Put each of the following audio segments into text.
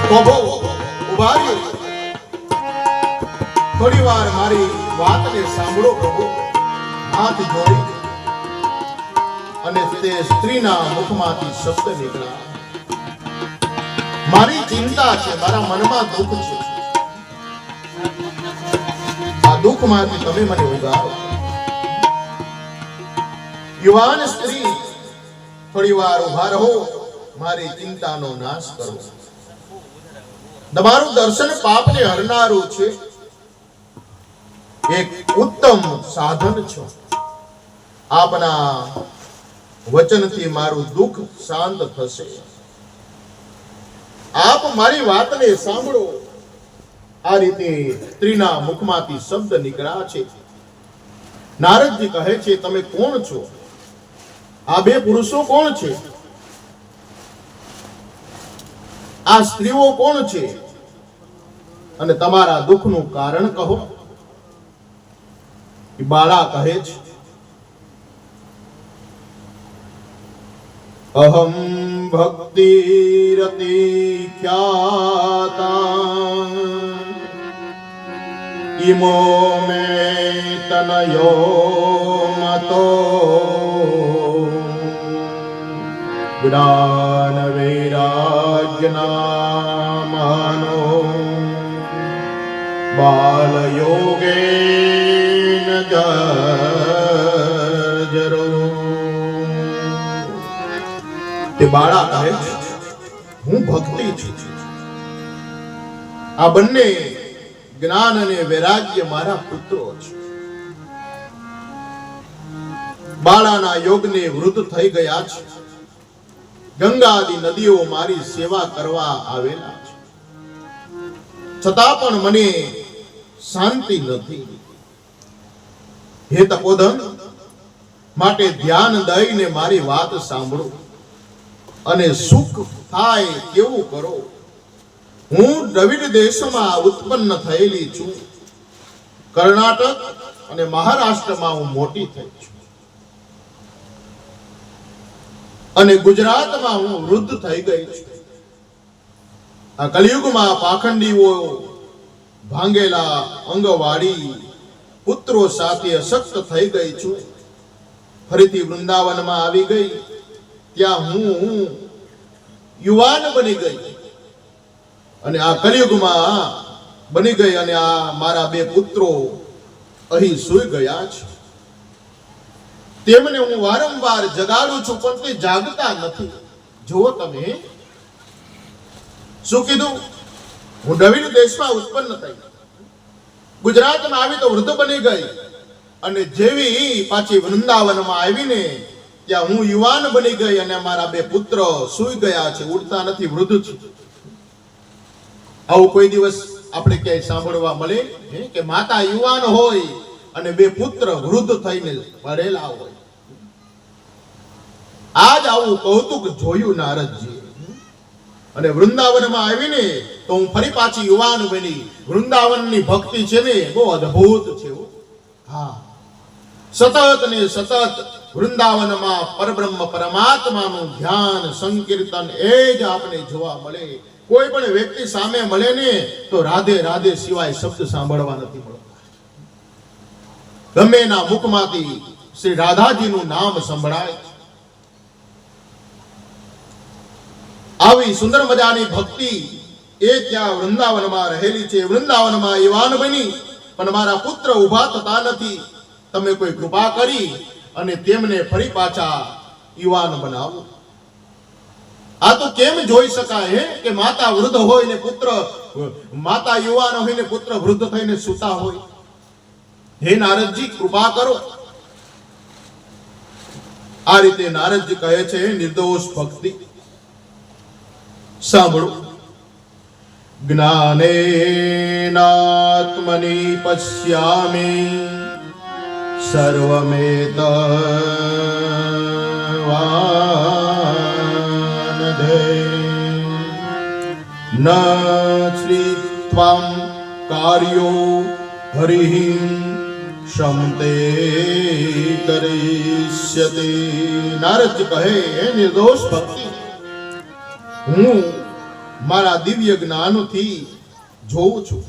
પ્રભુ ઉભા રહ્યો, થોડી વાર મારી વાતને સાંભળો પ્રભુ. હાથ જોડી અને તે સ્ત્રીના મુખમાંથી શબ્દ નીકળ્યા. મારી ચિંતા છે, મારા મનમાં દુઃખ છે. આ દુઃખમાંથી તમે મને ઉગારો. યુવાન સ્ત્રી, થોડી વાર ઉભા રહો, મારી ચિંતાનો નાશ કરો. તમારું દર્શન પાપને હરનારું છે, એક ઉત્તમ સાધન છે. આપના વચનથી મારું દુઃખ શાંત થશે. આપ મારી વાતને સાંભળો. આ રીતે સ્ત્રીના મુખમાંથી શબ્દ નીકળ્યા છે. નારદજી કહે છે, તમે કોણ છો? આ બે પુરુષો કોણ છે? આ સ્ત્રીઓ કોણ છે? અને તમારા દુઃખનું કારણ કહો. બાળા કહે છે, અહમ ભક્તિરતિ ખ્યાતા ઇમો મે તનયો મતો જ્ઞાન વૈરાગ્યનામનો બાલયોગેન જર્જરો. તે બાળા કહે છે, હું ભક્તિ છું. આ બંને જ્ઞાન અને વૈરાગ્ય મારા પુત્રો છે. બાળાના યોગને વૃદ્ધ થઈ ગયા છે. ગંગાદી નદીઓ મારી સેવા કરવા આવેલા છે, છતાં પણ મને શાંતિ નથી. હે તપોધન, માટે ધ્યાન દઈને મારી વાત સાંભળો અને સુખ થાય કેવું કરો. હું દ્રવિડ દેશમાં ઉત્પન્ન થયેલી છું. કર્ણાટક અને મહારાષ્ટ્રમાં હું મોટી થઈ છું અને ગુજરાતમાં હું વૃદ્ધ થઈ ગઈ છું. આ કલિયુગમાં પાખંડીઓ ભાંગેલા અંગવાળી પુત્રો સાથે અશક્ત થઈ ગઈ છું. ફરીથી વૃંદાવનમાં આવી ગઈ. ત્યાં હું યુવાન બની ગઈ અને આ કલિયુગમાં બની ગઈ અને આ મારા બે પુત્રો અહીં સૂઈ ગયા છે. તેમને હું વારંવાર જગાડું છું, પણ તે જાગતા નથી. જુઓ તમે શું કીધું. હું દ્રવિડ દેશમાં ઉત્પન્ન થઈ, ગુજરાતમાં આવી તો વૃદ્ધ બની ગઈ અને જેવી પાછી વૃંદાવનમાં આવીને ત્યાં હું યુવાન બની ગઈ અને મારા બે પુત્ર સૂઈ ગયા છે, ઉઠતા નથી, વૃદ્ધ છે. આવું કોઈ દિવસ આપણે ક્યાંય સાંભળવા મળે કે માતા યુવાન હોય અને બે પુત્ર વૃદ્ધ થઈને પડેલા હોય? આજ આવું કૌતુક જોયું નારદજી. અને વૃંદાવનમાં આવીને તો હું ફરી પાછી યુવાન બની. વૃંદાવનની ભક્તિ છે ને બહુ અદ્ભુત છે. હા, સતત ને સતત વૃંદાવનમાં પરબ્રહ્મ પરમાત્માનું ધ્યાન સંકીર્તન એ જ આપણે જોવા મળે. કોઈ પણ વ્યક્તિ સામે મળે ને તો રાધે રાધે સિવાય શબ્દ સાંભળવા નથી મળતા. ગમે એના મુખમાંથી શ્રી રાધાજીનું નામ સંભળાય. આવી સુંદર મજાની ભક્તિ એ ત્યાં વૃંદાવનમાં રહેલી છે. વૃંદાવનમાં યુવાન બની પણ મારા પુત્ર ઉભા થતા નથી. તમે કોઈ કૃપા કરી અને તેમને ફરી પાછા યુવાન બનાવો. આ તો કેમ જોઈ શકાય કે માતા વૃદ્ધ હોય ને પુત્ર, માતા યુવાન હોય ને પુત્ર વૃદ્ધ થઈને સૂતા હોય? હે નારદજી, કૃપા કરો. આ રીતે નારદજી કહે છે, નિર્દોષ ભક્તિ સાંભળો. જ્ઞાનેનાત્મનિ પશ્યામિ સર્વમેતવાનધે ન શ્રી ત્વં કાર્યો હરિઃ ક્ષમતે કરીષ્યતે. નારદજી કહે, હે નિર્દોષ ભક્તિ, હું મારા દિવ્ય જ્ઞાનથી જોઉં છું.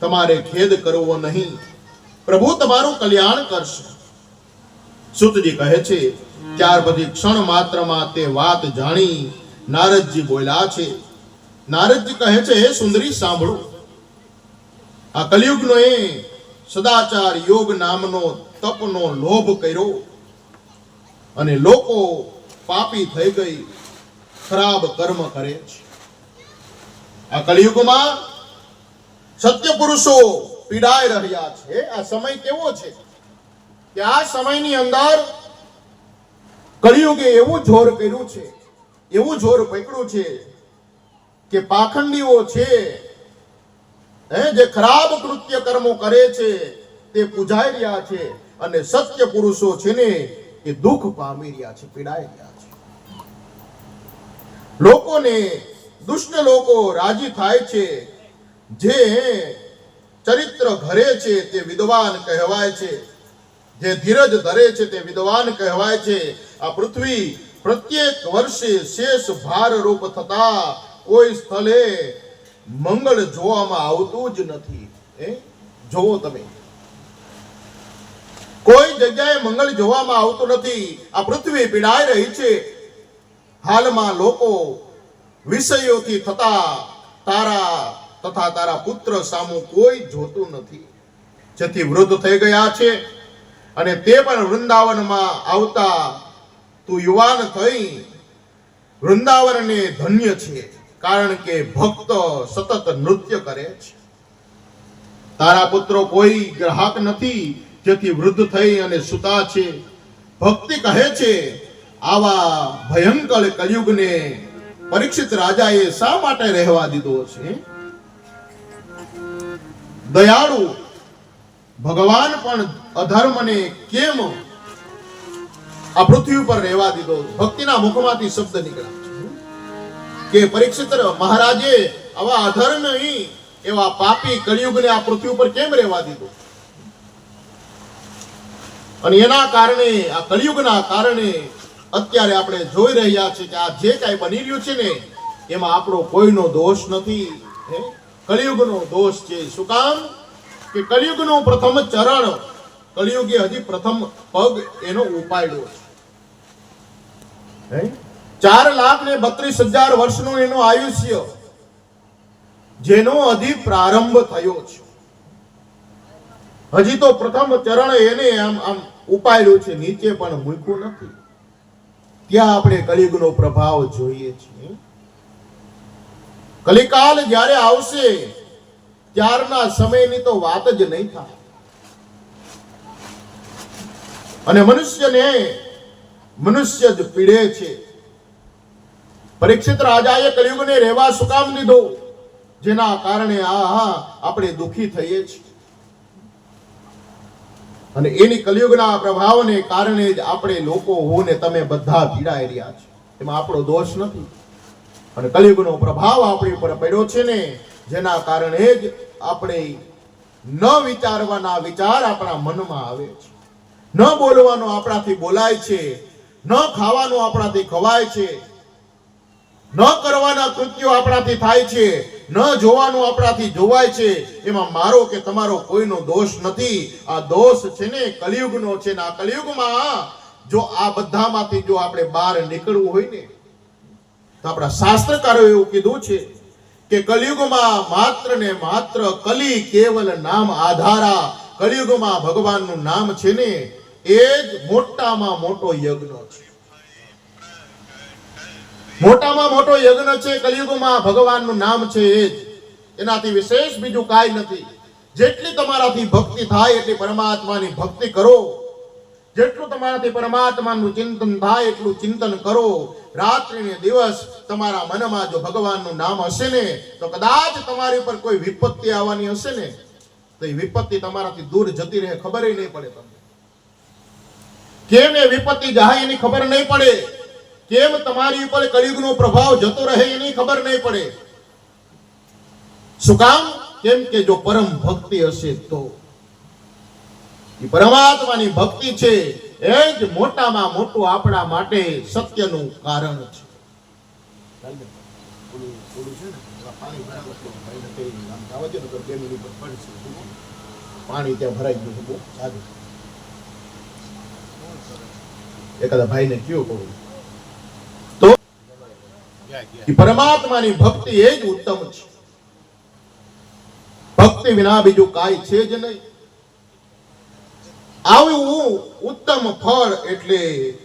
તમારે ખેદ કરવો નહીં, પ્રભુ તમારું કલ્યાણ કરશે. સુતજી કહે છે, ત્યાર પછી ક્ષણ માત્રમાં તે વાત જાણી નારદજી બોલ્યા છે. નારદજી કહે છે, હે સુંદરી સાંભળો, આ કલિયુગનો એ સદાચાર યોગ નામનો તપનો લોભ કર્યો અને લોકો પાપી થઈ ગઈ ખરાબ કર્મ કરે છે. આ કલિયુગમાં સત્ય પુરુષો પીડાઈ રહ્યા છે. આ સમય કેવો છે કે આ સમયની અંદર કલિયુગે એવું જોર કર્યું છે, એવું જોર પકડ્યું છે કે પાખંડીઓ છે, જે ખરાબ કૃત્ય કર્મો કરે છે તે પૂજાઈ રહ્યા છે અને સત્ય પુરુષો છે ને એ દુઃખ પામી રહ્યા છે, પીડાઈ રહ્યા છે. લોકોને દુષ્ટ લોકો રાજી થાય છે, જે ચરિત્ર ઘરે છે તે વિદ્વાન કહેવાય છે, જે ધીરજ ધરે છે તે વિદ્વાન કહેવાય છે. આ પૃથ્વી પ્રત્યેક વર્ષે શેષ ભાર રૂપ થતા કોઈ સ્થળે મંગળ જોવામાં આવતું જ નથી. જોવો તમે, કોઈ જગ્યાએ મંગળ જોવામાં આવતું નથી. આ પૃથ્વી પીડાઈ રહી છે. હાલમાં લોકો વિષયોથી થતા તારા તથા તારા પુત્ર સામું કોઈ જોતું નથી, જેથી વૃદ્ધ થઈ ગયા છે. અને તે પણ વૃંદાવનમાં આવતા તું યુવાન થઈ વૃંદાવનને ધન્ય છે, કારણ કે ભક્ત સતત નૃત્ય કરે છે. તારા પુત્રો કોઈ ગ્રાહક નથી, જેથી વૃદ્ધ થઈ અને સુતા છે. ભક્તિ કહે છે, આવા ભયંકર કલિયુગને પરીક્ષિત રાજાએ શા માટે રહેવા દીધો છે? દયાળુ ભગવાન પણ અધર્મને કેમ આ પૃથ્વી ઉપર રહેવા દીધો? ભક્તિના મુખમાંથી શબ્દ નીકળ્યા કે પરીક્ષિત મહારાજે આવા અધર્મી એવા પાપી કલિયુગને આ પૃથ્વી ઉપર કેમ રહેવા દીધો? અને એના કારણે, આ કલિયુગના કારણે અત્યારે આપણે જોઈ રહ્યા છીએ કે આ જે કાંઈ બની રહ્યું છે ને એમાં આપણો કોઈનો દોષ નથી, કલિયુગનો દોષ છે. શું કામ? કે કલિયુગનું પ્રથમ ચરણ, કલિયુગે હજી પ્રથમ પગ એનો ઉપાડ્યો છે. 4,32,000 વર્ષનું એનું આયુષ્ય, જેનો હજી પ્રારંભ થયો છે. હજી તો પ્રથમ ચરણ એને આમ ઉપાડ્યું છે, નીચે પણ મૂક્યું નથી. ત્યાં આપણે કલિયુગનો પ્રભાવ જોઈએ છીએ. કલિકાલ જ્યારે આવશે ત્યારના સમયની તો વાત જ નહીં થાય. અને મનુષ્ય જ પીડે છે. પરીક્ષિત રાજાએ કલિયુગને રહેવા શું કામ દીધો? જેના કારણે આપણે દુઃખી થઈએ છીએ. અને એની કલિયુગના પ્રભાવને કારણે જ આપણે લોકો હું ને તમે બધા પીડાઈ રહ્યા છે. એમાં આપણો દોષ નથી. અને કલિયુગનો પ્રભાવ આપણી ઉપર પડ્યો છે ને, જેના કારણે જ આપણે ન વિચારવાના વિચાર આપણા મનમાં આવે છે, ન બોલવાનું આપણાથી બોલાય છે, ન ખાવાનું આપણાથી ખવાય છે, ન કરવાના કૃત્યો આપણાથી થાય છે, ન જોવાનું આપણાથી જોવાય છે. એમાં મારો કે તમારો કોઈનો દોષ નથી. આ દોષ છે ને કલિયુગનો છે ને. આ કલિયુગમાં જો આ બધામાંથી જો આપણે બહાર નીકળવું હોય ને તો આપણા શાસ્ત્રકારોએ એવું કીધું છે કે કલિયુગમાં માત્ર ને માત્ર કલી કેવલ નામ આધારા. કલિયુગમાં ભગવાનનું નામ છે ને એ જ મોટામાં મોટો યજ્ઞ છે. મોટામાં મોટો યજ્ઞ છે કલિયુગમાં ભગવાનનું નામ છે એ જ. એનાથી વિશેષ બીજું કાંઈ નથી. જેટલી તમારાથી ભક્તિ થાય એટલી પરમાત્માની ભક્તિ કરો. જેટલું તમારાથી પરમાત્માનું ચિંતન થાય એટલું ચિંતન કરો. રાત્રિ ને દિવસ તમારા મનમાં જો ભગવાનનું નામ હશે ને તો કદાચ તમારી ઉપર કોઈ વિપત્તિ આવવાની હશે ને તો એ વિપત્તિ તમારાથી દૂર જતી રહે, ખબર નહીં પડે. તમને કેમ એ વિપત્તિ જાય એની ખબર નહીં પડે. કેમ તમારી ઉપર કલિયુગનો પ્રભાવ જતો રહે એની ખબર નહીં પડે. શું કામ? કેમ કે જો પરમ ભક્તિ હશે તો એ પરમાત્માની ભક્તિ છે એ જ મોટામાં મોટું આપણા માટે સત્યનું કારણ છે. ઓલું છે ને પાણી ભરાવા તો ભાઈને તે આમ જવા દે ને તો 2 મિનિટ પર પડશે પાણી ત્યાં ભરાઈ ગયું છે બહુ સારું એકાદા ભાઈને કયો કહું તો પરમાત્માની ભક્તિ એ જ ઉત્તમ છે ભક્તિ વિના બીજું કાંઈ છે જ નહીં આવું ઉત્તમ ફળ એટલે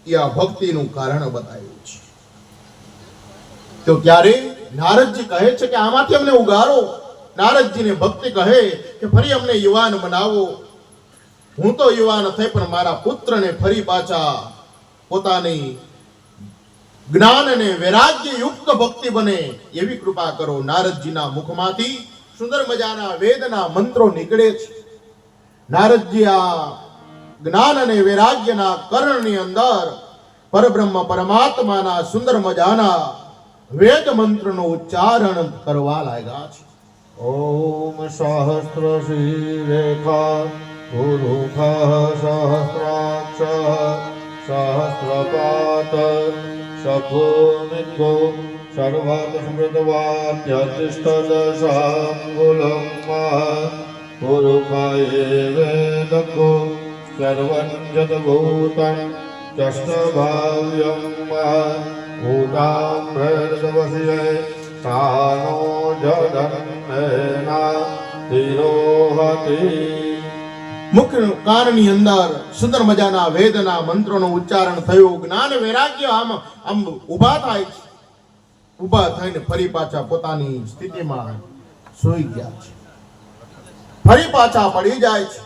આ ભક્તિનું કારણ બતાવ્યું છે તો ત્યારે નારદજી કહે છે કે આમાંથી અમને ઉગારો નારદજીને ભક્તિ કહે કે ફરી અમને યુવાન બનાવો હું તો યુવાન થઈ પણ મારા પુત્રને ફરી પાછા પોતાની જ્ઞાન અને વૈરાગ્ય યુક્ત ભક્તિ બને એવી કૃપા કરો નારદજીના મુખમાંથી સુંદર મજાના વેદના મંત્રો નીકળે છે નારદજી આ જ્ઞાન અને વૈરાગ્યના કર્ણની અંદર પરબ્રહ્મ પરમાત્માના સુંદર મજાના વેદ મંત્રનો ઉચ્ચારણ કરવા લાગ્યા છે ઓમ સહસ્ર શ્રી રેખા પુરુષ સહસ્રાક્ષ સહસ્રપાત સભૂમિકો સર્વાત સમૃદ્ધવાદ્યતિષ્ઠદશાંગુલમ પુરુષાય વેદકો સર્વં જદભૂતં ચષ્ટભાવ્યમ ભૂતામ્રેર્દવસ્ય તાનો જદન્નેના તિરોહતી મુખ કાનની અંદર સુંદર મજાના વેદના મંત્રોનું ઉચ્ચારણ થયું જ્ઞાન વૈરાગ્ય આમ ઊભા થાય છે ઊભા થઈને ફરી પાછા પોતાની સ્થિતિમાં સૂઈ ગયા છે ફરી પાછા પડી જાય છે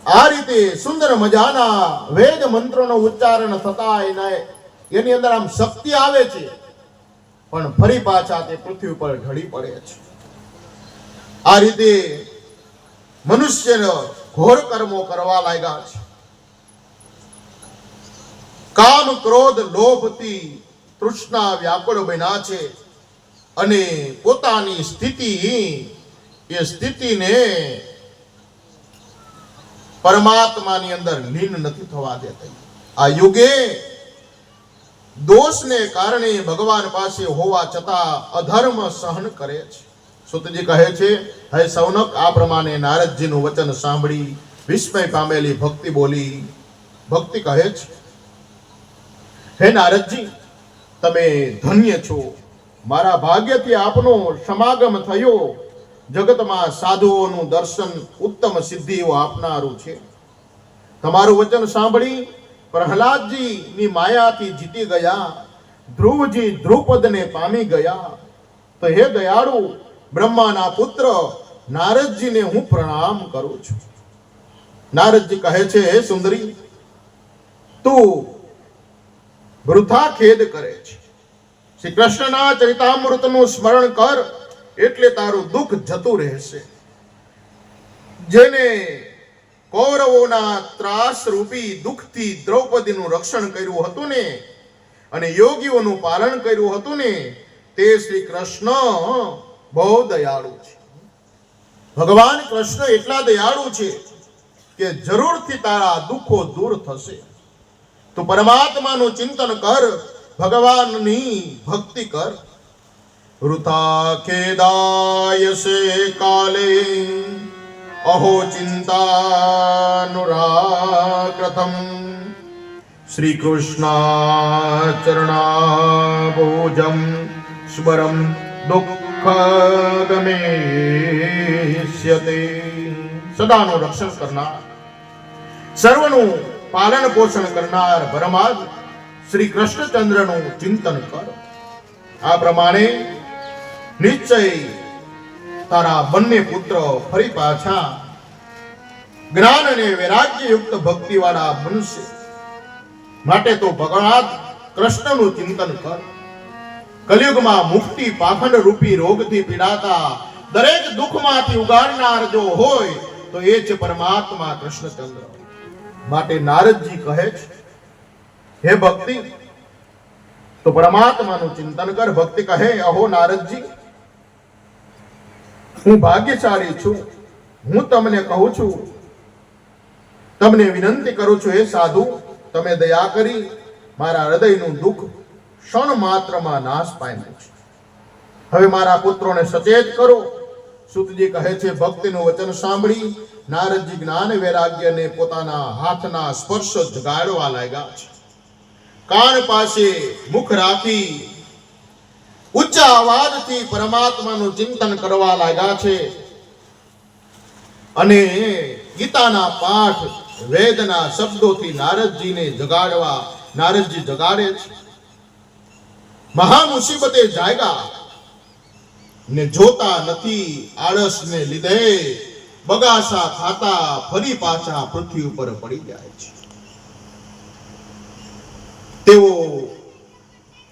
આ રીતે સુંદર મજાના વેદ મંત્રોનું ઉચ્ચારણ થતા એની અંદર આમ શક્તિ આવે છે પણ ફરી પાછા તે પૃથ્વી પર ઢળી પડે છે આ રીતે મનુષ્ય ઘોર કર્મો કરવા લાગ્યા છે કામ ક્રોધ લોભથી તૃષ્ણા વ્યાકુળ બન્યા છે અને પોતાની સ્થિતિને પરમાત્માની અંદર લીન નથી થવા દેતા આ યુગે દોષને કારણે ભગવાન પાસે હોવા છતાં અધર્મ સહન કરે છે સુતજી કહે છે હે સૌનક આ પ્રમાણે નારદજીનું વચન સાંભળી વિસ્મય પામેલી ભક્તિ બોલી ભક્તિ કહે છે હે નારદજી તમે ધન્ય છો મારા ભાગ્યથી આપનો સમાગમ થયો જગતમાં સાધુઓનું દર્શન ઉત્તમ સિદ્ધિઓ આપનારું છે તમારું વચન સાંભળી પ્રહલાદજી ની માયાથી જીતી ગયા ધ્રુવજી દ્રુપદને પામી ગયા તો હે દયાળુ બ્રહ્માના પુત્ર નારદજીને હું પ્રણામ કરું છું નારદજી કહે છે હે સુંદરી તું વૃથા ખેદ કરે છે શ્રી કૃષ્ણના ચરિતામૃતનું સ્મરણ કર એટલે તારું દુઃખ જતું રહેશે જેને કૌરવોના ત્રાસ રૂપી દુઃખથી દ્રૌપદીનું રક્ષણ કર્યું હતું ને અને યોગીઓનું પાલન કર્યું હતું ને તે શ્રી કૃષ્ણ બહુ દયાળુ છે ભગવાન કૃષ્ણ એટલા દયાળુ છે કે જરૂરથી તારા દુઃખો દૂર થશે તું પરમાત્માનું ચિંતન કર ભગવાનની ભક્તિ કર વૃથા ખેદાયસે કાલે અહો ચિંતાનુરાગ્રતમ શ્રી કૃષ્ણાચરણાબોજમ સ્મરમ દુઃખગમેષ્યતે સદાનું રક્ષણ કરનાર સર્વનું પાલન પોષણ કરનાર પરમાત્મ શ્રી કૃષ્ણચંદ્રનું ચિંતન કર આ પ્રમાણે નિશ્ચય તારા બંને પુત્ર ફરી પાછા જ્ઞાન અને વૈરાગ્ય યુક્ત ભક્તિ વાળા બનશે માટે તો ભગવાન કૃષ્ણનું ચિંતન કર કલિયુગમાં મુક્તિ પાખંડ રૂપી રોગથી પીડાતા દરેક દુઃખમાંથી ઉગારનાર જો હોય તો એ છે પરમાત્મા કૃષ્ણચંદ્ર માટે નારદજી કહે છે હે ભક્તિ તો પરમાત્માનું ચિંતન કર ભક્તિ કહે અહો નારદજી હું ભાગ્યશાળી છું હું તમને કહું છું તમને વિનંતી કરું છું હે સાધુ તમે દયા કરી મારા હૃદયનું દુઃખ ક્ષણ માત્રમાં નાશ પામ્યો છે. હવે મારા પુત્રોને સચેત કરો. સુતજી કહે છે, ભક્તિનું વચન સાંભળી નારદજી જ્ઞાન વૈરાગ્યને પોતાના હાથના સ્પર્શ જગાડવા લાગ્યા છે. કાન પાસે મુખ રાખી ઊંચા અવાજથી પરમાત્માનું ચિંતન કરવા લાગ્યા છે અને ગીતાના પાઠ વેદના શબ્દોથી નારદજીને નારદજી જગાડે છે. મહા મુસીબતે જાગ્યા ને જોતા નથી આળસને લીધે બગાસા ખાતા ફરી પાછા પૃથ્વી ઉપર પડી જાય છે. તેઓ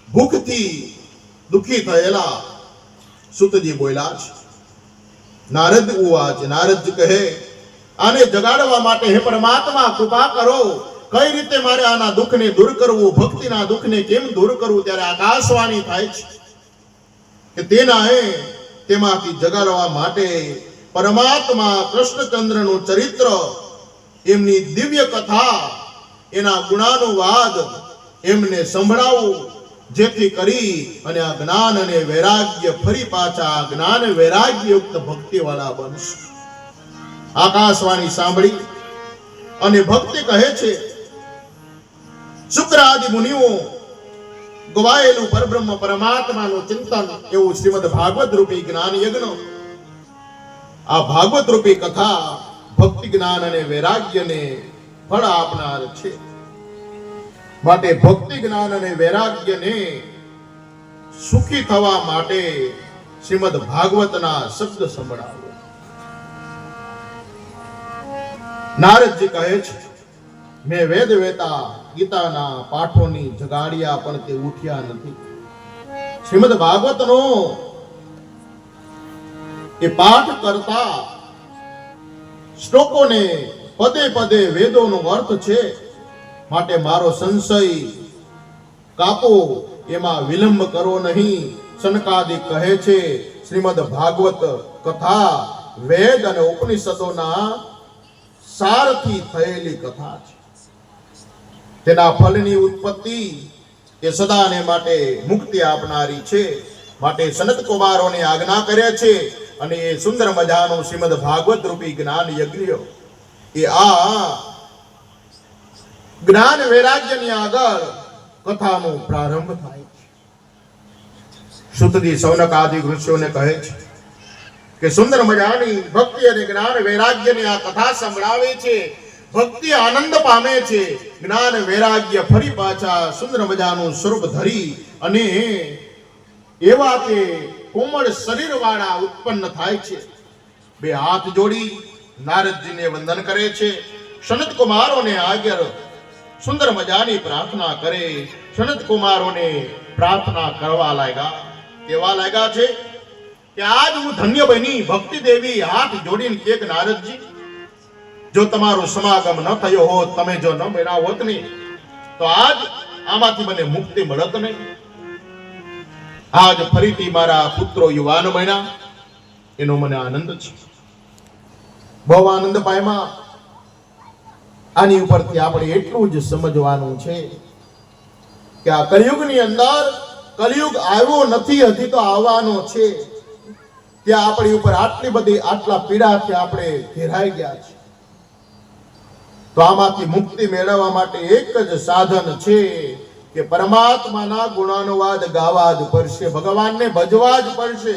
ભૂખથી દુખી થયેલા સુતજી બોલ્યા છે. નારદ ઉવાચ, નારદજી કહે, આને જગાડવા માટે હે પરમાત્મા કૃપા કરો. કઈ રીતે મારે આના દુઃખને દૂર કરવું, ભક્તિના દુઃખને કેમ દૂર કરવું? ત્યારે આકાશવાણી થાય છે કે તેમાંથી જગાડવા માટે પરમાત્મા કૃષ્ણચંદ્રનું ચરિત્ર, એમની દિવ્ય કથા, એના ગુણાનુવાદ એમને સંભળાવું, જેથી કરી અને આ જ્ઞાન અને વૈરાગ્ય ફરી પાછા જ્ઞાન વૈરાગ્ય યુક્ત ભક્તિ વાળા બનશે. આકાશવાણી સાંભળી અને ભક્તિ કહે છે, શુક્ર આદિ મુનિઓ ગવાયેલું પરબ્રહ્મ પરમાત્માનું ચિંતન, એવું શ્રીમદ ભાગવત રૂપી જ્ઞાન યજ્ઞ, આ ભાગવત રૂપી કથા ભક્તિ જ્ઞાન અને વૈરાગ્યને ફળ આપનાર છે. માટે ભક્તિ જ્ઞાન અને વૈરાગ્યને સુખી થવા માટે શ્રીમદ ભાગવતના શબ્દ સંભળાવો. નારદજી કહે છે, મેં વેદ વેતા ગીતાના પાઠોની જગાડ્યા પણ તે ઉઠ્યા નથી. શ્રીમદ ભાગવતનો એ પાઠ કરતા શ્લોકોને પદે પદે વેદોનો અર્થ છે. માટે મારો સંશય કાપો, એમાં વિલંબ કરો નહીં. સનકાદિક કહે છે, શ્રીમદ ભાગવત કથા વેદ અને ઉપનિષદોના સારથી થયેલી કથા છે. તેના ફળની ઉત્પત્તિ એ સદાને માટે મુક્તિ આપનારી છે. માટે સનત કુમારોને આજ્ઞા કરે છે અને એ સુંદર મજાનું શ્રીમદ ભાગવત રૂપી જ્ઞાન યજ્ઞ એ આ જ્ઞાન વૈરાગ્યની આગળ કથાનો પ્રારંભ થાય છે. સુતજી સૌનક આદિ ઋષિઓને કહે છે કે સુંદર મજાની ભક્તિ અને જ્ઞાન વૈરાગ્યની આ કથા સંભળાવે છે. ભક્તિ આનંદ પામે છે, જ્ઞાન વૈરાગ્ય ફરી પાછા સુંદર મજાનું સ્વરૂપ ધરી અને એવા તે કોમળ શરીર વાળા ઉત્પન્ન થાય છે. બે હાથ જોડી નારદજીને વંદન કરે છે. સનત કુમારોને આગળ સુંદર મજાની પ્રાર્થના કરે. સનત કુમારોને પ્રાર્થના કરવા લાગ્યા. કેવા લાગ્યા છે કે આજ હું ધન્ય બની. ભક્તિ દેવી હાથ જોડીને કે નારદજી, જો તમારો સમાગમ ન થયો હોત, તમે જો ન મળ્યા હોત ને, તો આજ આમાંથી મને મુક્તિ મળત નહીં. આજ ફરીથી મારા પુત્રો યુવાન બન્યા, એનો મને આનંદ છે. બહુ આનંદ પામ્યા. આની ઉપરથી આપણે એટલું જ સમજવાનું છે કે આ કલિયુગની અંદર કલિયુગ આવ્યો નથી, હજી તો આવવાનો છે. ત્યાં આપણી ઉપર આટલા પીડાથી આપણે ઘેરાઈ ગયા છે. તો આમાંથી મુક્તિ મેળવવા માટે એક જ સાધન છે કે પરમાત્માના ગુણાનુવાદ ગાવા જ પડશે, ભગવાનને ભજવા જ પડશે.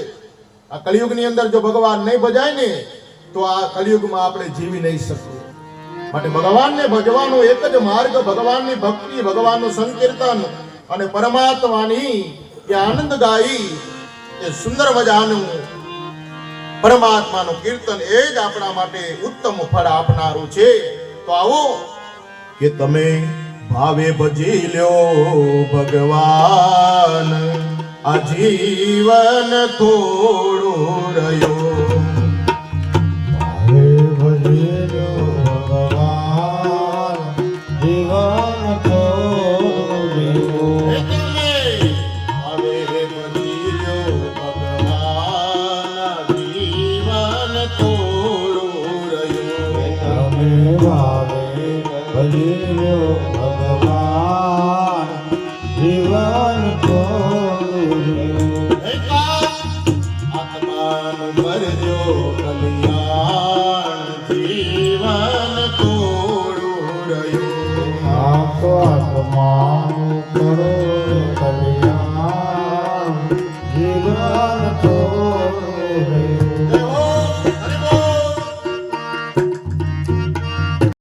આ કલિયુગની અંદર જો ભગવાન નહીં ભજાય ને, તો આ કલિયુગમાં આપણે જીવી નહીં શકીએ. માટે ભગવાનને ભજવાનો એક જ માર્ગ, ભગવાનની ભક્તિ, ભગવાનનું સંકીર્તન અને પરમાત્માની એ આનંદ ગાઈ એ સુંદર મજાનું પરમાત્માનું કીર્તન, એ જ આપણા માટે ઉત્તમ ફળ આપનારું છે. તો આવો કે તમે ભાવે ભજી લ્યો ભગવાન, આ જીવન થોડું રહ્યો. ભાવે ભજી લ્યો ભગવાન, જીવન થોડું રહ્યું. ભાવે ભજી લ્યો ભગવાન, જીવન થોડું રહ્યું. તમે ભાવે ભજી લ્યો ભગવાન, જીવન જીવન થોડું રહ્યું આત્માનું કરો